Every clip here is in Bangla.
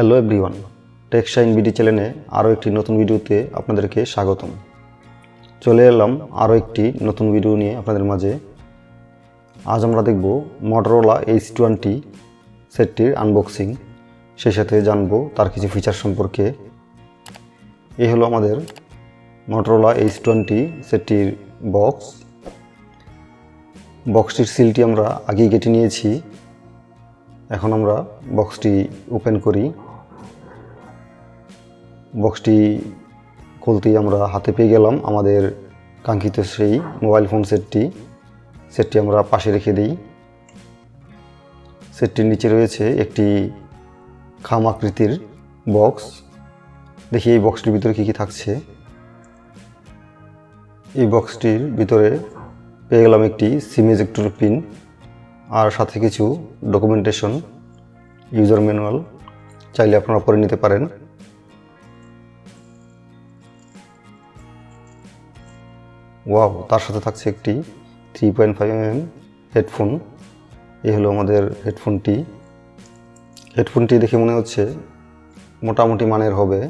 Hello everyone, tech shine BD চ্যানেলে আরও একটি নতুন ভিডিওতে আপনাদেরকে স্বাগতম। চলে এলাম আরও একটি নতুন ভিডিও নিয়ে আপনাদের মাঝে। আজ আমরা দেখব Motorola H20 সেটটির আনবক্সিং, সেই সাথে জানবো তার কিছু ফিচার সম্পর্কে। এই হলো আমাদের Motorola H20 সেটটির বক্সটির সিলটি আমরা আগেই কেটে নিয়েছি। এখন আমরা বক্সটি ওপেন করি। বক্সটি খুলতেই আমরা হাতে পেয়ে গেলাম আমাদের কাঙ্ক্ষিত সেই মোবাইল ফোন সেটটি আমরা পাশে রেখে দিই। সেটটির নিচে রয়েছে একটি খাম আকৃতির বক্স। দেখি এই বক্সটির ভিতরে কী কী থাকছে। এই বক্সটির ভিতরে পেয়ে গেলাম একটি সিম এজেক্টর পিন, আর সাথে কিছু ডকুমেন্টেশন, ইউজার ম্যানুয়াল, চাইলে আপনারা পড়ে নিতে পারেন। ওয়াও, তার সাথে থাকছে একটি 3.5mm হেডফোন। এই হলো আমাদের হেডফোনটি দেখে মনে হচ্ছে মোটামুটি মানের হবে।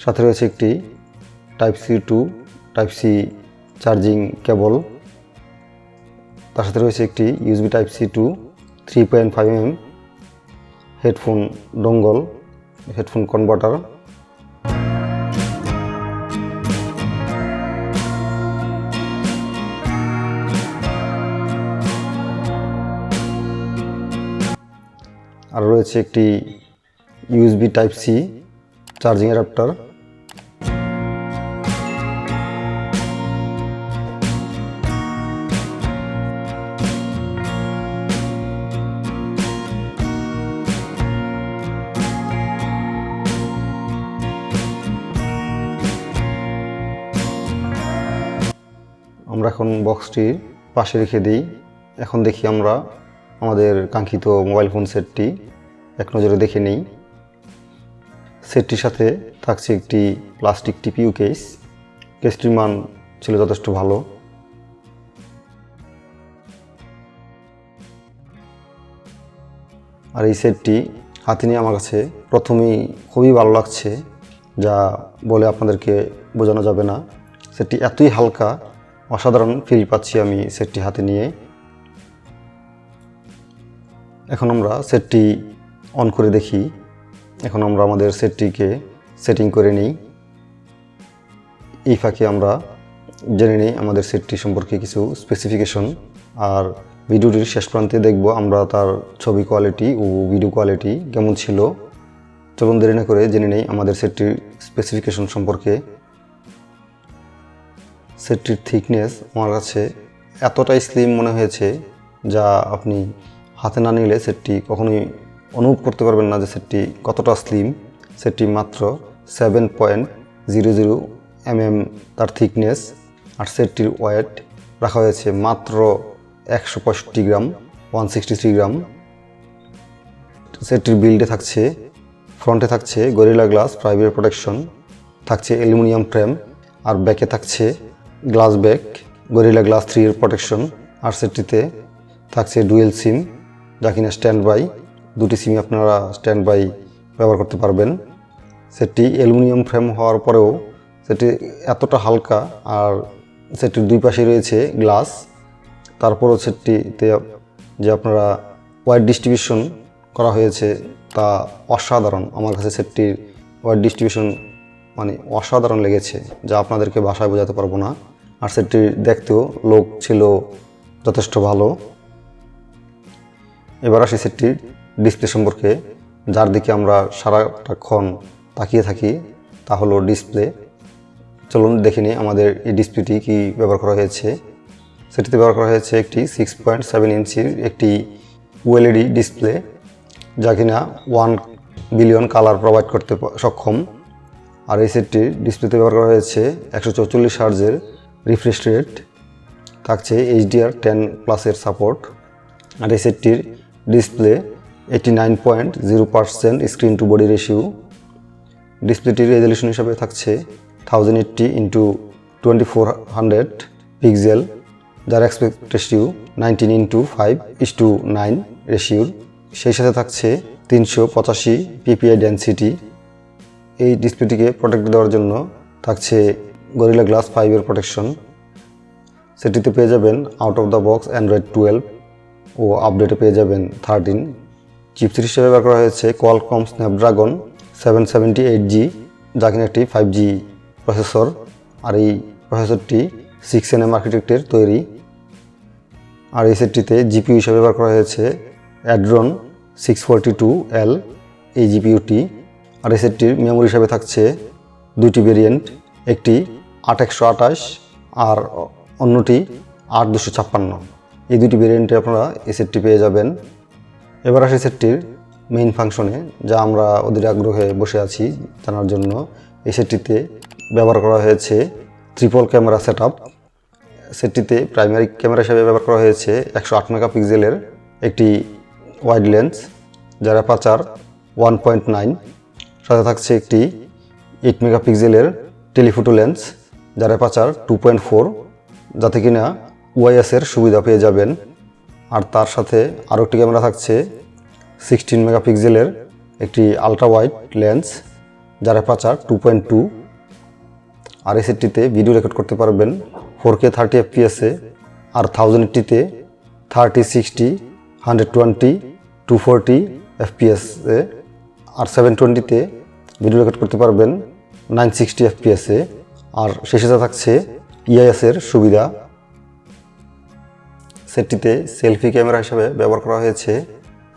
সাথে রয়েছে একটি Type-C to Type-C charging cable. তার সাথে রয়েছে একটি USB Type-C to 3.5mm headphone dongle, headphone converter. আর রয়েছে একটি USB Type-C চার্জিং অ্যাডাপ্টার। আমরা এখন বক্সটির পাশে রেখে দিই। এখন দেখি আমরা আমাদের কাঙ্ক্ষিত মোবাইল ফোন সেটটি এক নজরে দেখে নিই। সেটটির সাথে থাকছে একটি প্লাস্টিক টিপিউ কেসটির মান ছিল যথেষ্ট ভালো। আর এই সেটটি হাতে নিয়ে আমার কাছে প্রথমেই খুবই ভালো লাগছে, যা বলে আপনাদেরকে বোঝানো যাবে না। সেটটি এতই হালকা, অসাধারণ ফিল পাচ্ছি আমি সেটটি হাতে নিয়ে। এখন আমরা সেটটি অন করে দেখি। এখন আমরা আমাদের সেটটিকে সেটিং করে নিই। এই ফাঁকে আমরা জেনে নিই আমাদের সেটটি সম্পর্কে কিছু স্পেসিফিকেশন, আর ভিডিওটির শেষ প্রান্তে দেখব আমরা তার ছবি কোয়ালিটি ও ভিডিও কোয়ালিটি কেমন ছিল। চলুন দেরি না করে জেনে নিই আমাদের সেটটির স্পেসিফিকেশন সম্পর্কে। সেটটির থিকনেস আমার কাছে এতটাই স্লিম মনে হয়েছে, যা আপনি হাতে না নিলে সেটটি কখনোই অনুভব করতে পারবেন না যে সেটটি কতটা স্লিম। সেটটি মাত্র 7.00mm তার থিকনেস, আর সেটটির ওয়েট রাখা হয়েছে মাত্র 165 গ্রাম, 163 গ্রাম। সেটটির বিল্ডে থাকছে, ফ্রন্টে থাকছে গরিলা গ্লাস প্রাইভেট প্রোটেকশন, থাকছে অ্যালুমিনিয়াম ফ্রেম, আর ব্যাকে থাকছে গ্লাস ব্যাক গরিলা গ্লাস 3 এর প্রোটেকশন। আর সেটটিতে থাকছে ডুয়েল সিম, যা কিনা স্ট্যান্ড বাই, দুটি সিমই আপনারা স্ট্যান্ড বাই ব্যবহার করতে পারবেন। সেটটি অ্যালুমিনিয়াম ফ্রেম হওয়ার পরেও সেটি এতটা হালকা, আর সেটটির দুই পাশে রয়েছে গ্লাস। তারপরও সেটটিতে যে আপনারা ওয়াইড ডিস্ট্রিবিউশন করা হয়েছে তা অসাধারণ। আমার কাছে সেটটির ওয়াইড ডিস্ট্রিবিউশন মানে অসাধারণ লেগেছে, যা আপনাদেরকে ভাষায় বোঝাতে পারবো না। আর সেটটি দেখতেও লোক ছিল যথেষ্ট ভালো। এবার আসি সেটটির ডিসপ্লে সম্পর্কে, যার দিকে আমরা সারাক্ষণ তাকিয়ে থাকি, তা হলো ডিসপ্লে। চলুন দেখে নিই আমাদের এই ডিসপ্লেটি কি ব্যবহার করা হয়েছে। সেটিতে ব্যবহার করা হয়েছে একটি 6.7 ইঞ্চির একটি OLED ডিসপ্লে, যা কিনা 1 বিলিয়ন কালার প্রোভাইড করতে সক্ষম। আর এই সেটটির ডিসপ্লেতে ব্যবহার করা হয়েছে 144 হার্জের রিফ্রেশ রেট, থাকছে HDR10+ এর সাপোর্ট। আর এই সেটটির display 89.0% screen to body ratio. ডিসপ্লেটির রেজলিউশন হিসাবে থাকছে 1080x2400 পিক্সেল, যার অ্যাসপেক্ট রেশিও 19:5:9 রেশিওর। সেই সাথে থাকছে 385 ppi ডেনসিটি। এই ডিসপ্লেটিকে প্রোটেক্ট দেওয়ার জন্য থাকছে গরিলা গ্লাস 5 প্রোটেকশন। সেটিতে পেয়ে যাবেন out of the box Android 12 ও আপডেটে পেয়ে যাবেন 13। চিপসেট হিসেবে ব্যবহার করা হয়েছে কোয়ালকম স্ন্যাপড্রাগন 778G, যা কিনা একটি 5G প্রসেসর। আর এই প্রসেসরটি 6nm আর্কিটেক্টের তৈরি। আর এই সেটটিতে জিপিইউ হিসেবে ব্যবহার করা হয়েছে অ্যাড্রন 642L এই জিপিইউটি। আর এই সেটটির মেমোরি হিসাবে থাকছে দুইটি ভেরিয়েন্ট, একটি 8/128 আর অন্যটি 8/256। এই দুটি ভেরিয়েন্টে আপনারা এই সেটটি পেয়ে যাবেন। এবার আসি সেটটির মেইন ফাংশনে, যা আমরা অধীর আগ্রহে বসে আছি জানার জন্য। এই সেটটিতে ব্যবহার করা হয়েছে ট্রিপল ক্যামেরা সেটআপ। সেটটিতে প্রাইমারি ক্যামেরা হিসেবে ব্যবহার করা হয়েছে 108 মেগাপিক্সেলের একটি ওয়াইড লেন্স, যার অ্যাপারচার 1.9। সাথে থাকছে একটি 8 মেগাপিক্সেলের টেলিফোটো লেন্স, যার অ্যাপারচার 2.4, যাতে কিনা ওআইএসের সুবিধা পেয়ে যাবেন। আর তার সাথে আরও একটি ক্যামেরা থাকছে 16 মেগাপিক্সেলের একটি আলট্রা ওয়াইড লেন্স, যার অ্যাপারচার 2.2। আর এই সেটটিতে ভিডিও রেকর্ড করতে পারবেন 4K 30 fps-এ, আর 1080-তে 30, 60, 120, 240 fps-এ, আর 720-তে ভিডিও রেকর্ড করতে পারবেন 960 fps-এ। আর সেই সাথে থাকছে ইআইএসের সুবিধা। সেটটিতে সেলফি ক্যামেরা হিসেবে ব্যবহার করা হয়েছে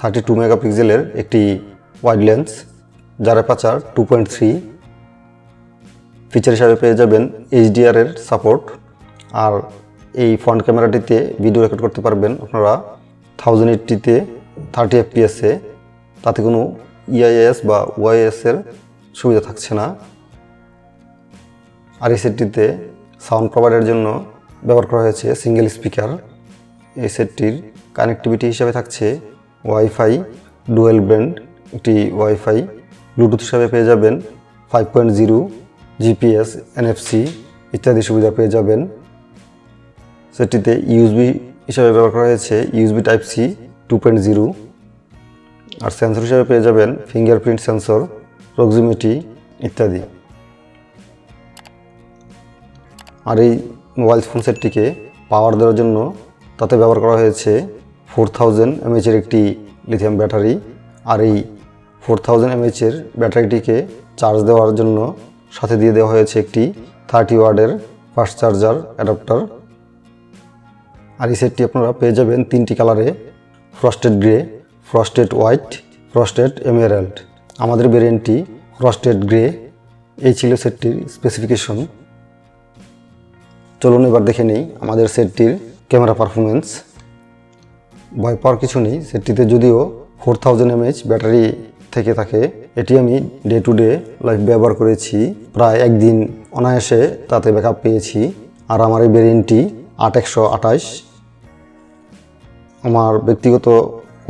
32 মেগাপিক্সেলের একটি ওয়াইড লেন্স, যার অ্যাপারচার 2.3। ফিচার হিসাবে পেয়ে যাবেন এইচডিআর-এর সাপোর্ট। আর এই ফ্রন্ট ক্যামেরাটিতে ভিডিও রেকর্ড করতে পারবেন আপনারা 1080-তে 30 fps-এ। তাতে কোনো ইআইএস বা ওআইএসের সুবিধা থাকছে না। আর এই সেটটিতে সাউন্ড প্রোভাইডের জন্য ব্যবহার করা হয়েছে সিঙ্গেল স্পিকার। এই সেটটির কানেক্টিভিটি হিসাবে থাকছে ওয়াইফাই ডুয়েল ব্যান্ড একটি ওয়াইফাই, ব্লুটুথ হিসাবে পেয়ে যাবেন 5.0, জিপিএস, এনএফসি ইত্যাদি সুবিধা পেয়ে যাবেন। সেটটিতে ইউএসবি হিসাবে ব্যবহার করা হয়েছে ইউএসবি টাইপ সি 2.0। আর সেন্সর হিসাবে পেয়ে যাবেন ফিঙ্গারপ্রিন্ট সেন্সর, প্রক্সিমিটি ইত্যাদি। আর এই মোবাইল ফোন সেটটিকে পাওয়ার দেওয়ার জন্য তাতে ব্যবহার করা হয়েছে 4000 mAh-এর একটি লিথিয়াম ব্যাটারি। আর এই 4000 mAh-এর ব্যাটারিটিকে চার্জ দেওয়ার জন্য সাথে দিয়ে দেওয়া হয়েছে একটি 30 ওয়াটের ফাস্ট চার্জার অ্যাডাপ্টার। আর এই সেটটি আপনারা পেয়ে যাবেন 3টি কালারে, frosted grey, frosted white, frosted emerald. আমাদের ভেরিয়েন্টটি ফ্রস্টেড গ্রে। এই ছিল সেটটির স্পেসিফিকেশন। চলুন এবার দেখে নিই আমাদের সেটটির ক্যামেরা পারফরমেন্স। ভয় পাওয়ার কিছু নেই, সেটটিতে যদিও 4000 mAh ব্যাটারি থেকে থাকে, এটি আমি ডে টু ডে লাইফ ব্যবহার করেছি। প্রায় একদিন অনায়াসে তাতে ব্যাকআপ পেয়েছি। আর আমার এই ভেরিয়েন্টটি 8/128। আমার ব্যক্তিগত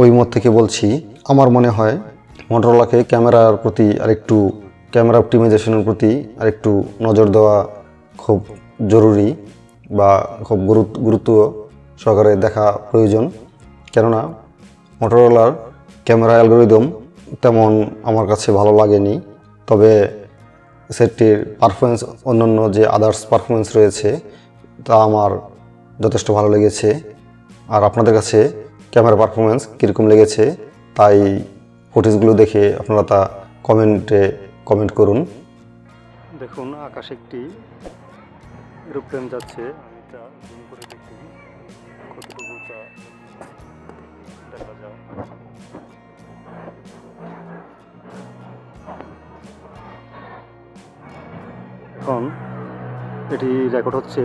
অভিমত থেকে বলছি, আমার মনে হয় মোটরোলাকে ক্যামেরার প্রতি আরেকটু, ক্যামেরা অপটিমাইজেশনের প্রতি আরেকটু নজর দেওয়া খুব জরুরি বা খুব গুরুত্ব সহকারে দেখা প্রয়োজন। কেননা মোটরোলার ক্যামেরা অ্যালগোরিদম তেমন আমার কাছে ভালো লাগেনি। তবে সেটটির পারফরমেন্স, অন্যান্য যে আদার্স পারফরমেন্স রয়েছে তা আমার যথেষ্ট ভালো লেগেছে। আর আপনাদের কাছে ক্যামেরা পারফরমেন্স কীরকম লেগেছে তাই ফুটেজগুলো দেখে আপনারা তা কমেন্ট করুন। দেখুন, আকাশে একটি এরোপ্লেন যাচ্ছে। আমি তা জুম করে দেখি কতটুকু তা দেখা যায়। এখন এটি রেকর্ড হচ্ছে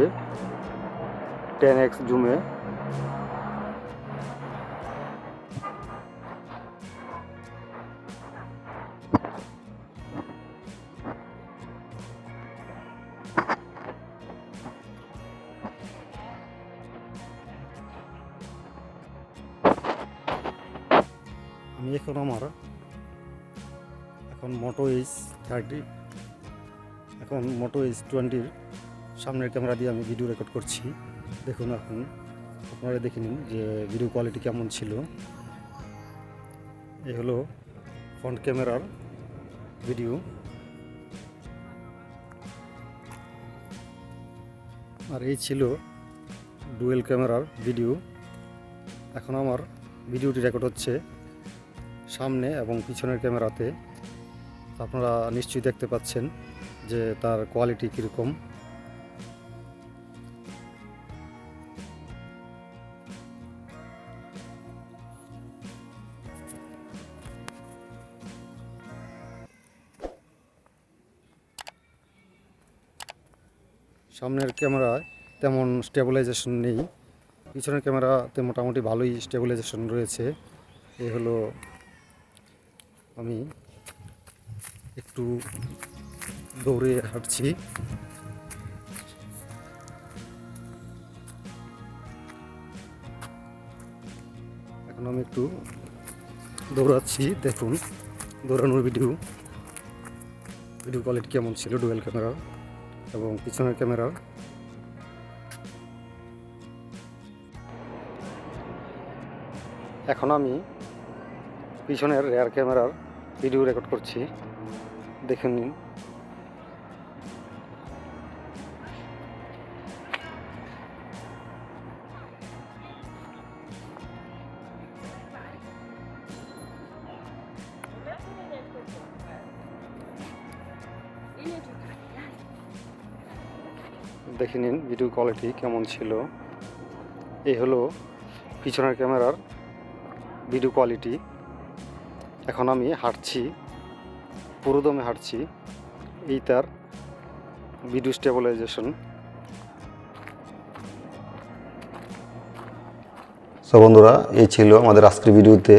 10x জুমে। আমি এখন মোটো H30 মোটো H20 সামনের ক্যামেরা দিয়ে আমি ভিডিও রেকর্ড করছি। দেখুন, এখন আপনারা দেখে নিন যে ভিডিও কোয়ালিটি কেমন ছিল। এই হলো ফ্রন্ট ক্যামেরার ভিডিও। আর এই ছিল ডুয়েল ক্যামেরার ভিডিও। এখন আমার ভিডিওটি রেকর্ড হচ্ছে সামনে এবং পিছনের ক্যামেরাতে। আপনারা নিশ্চয়ই দেখতে পাচ্ছেন যে তার কোয়ালিটি কীরকম। সামনের ক্যামেরায় তেমন স্টেবিলাইজেশন নেই, পিছনের ক্যামেরাতে মোটামুটি ভালোই স্টেবিলাইজেশন রয়েছে। এই হলো, আমি একটু দৌড়ে হাঁটছি। এখন আমি একটু দৌড়াচ্ছি। দেখুন দৌড়ানোর ভিডিও কোয়ালিটি কেমন ছিল ডুয়েল ক্যামেরার এবং পিছনের ক্যামেরার। এখন আমি পিছনের রেয়ার ক্যামেরার ভিডিও রেকর্ড করছি। দেখে নিন। দেখে নিন ভিডিও কোয়ালিটি কেমন ছিল। এই হলো পিছনের ক্যামেরার ভিডিও কোয়ালিটি। এখন আমি হাঁটছি, পুরোদমে হাঁটছি। এই তার ভিডিও স্টেবিলাইজেশন। সো বন্ধুরা, এই ছিল আমাদের আজকের ভিডিওতে।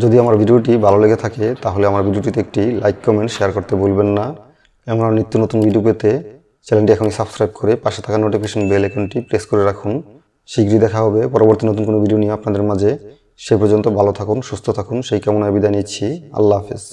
যদি আমার ভিডিওটি ভালো লেগে থাকে তাহলে আমার ভিডিওটিতে একটি লাইক, কমেন্ট, শেয়ার করতে ভুলবেন না। আমরা নিত্য নতুন ভিডিও পেতে চ্যানেলটি এখনই সাবস্ক্রাইব করে পাশে থাকা নোটিফিকেশন বেল আইকনটি প্রেস করে রাখুন। শীঘ্রই দেখা হবে পরবর্তী নতুন কোনো ভিডিও নিয়ে আপনাদের মাঝে। সে পর্যন্ত ভালো থাকুন, সুস্থ থাকুন, সেই কামনায় বিদায় নিচ্ছি। আল্লাহ হাফেজ।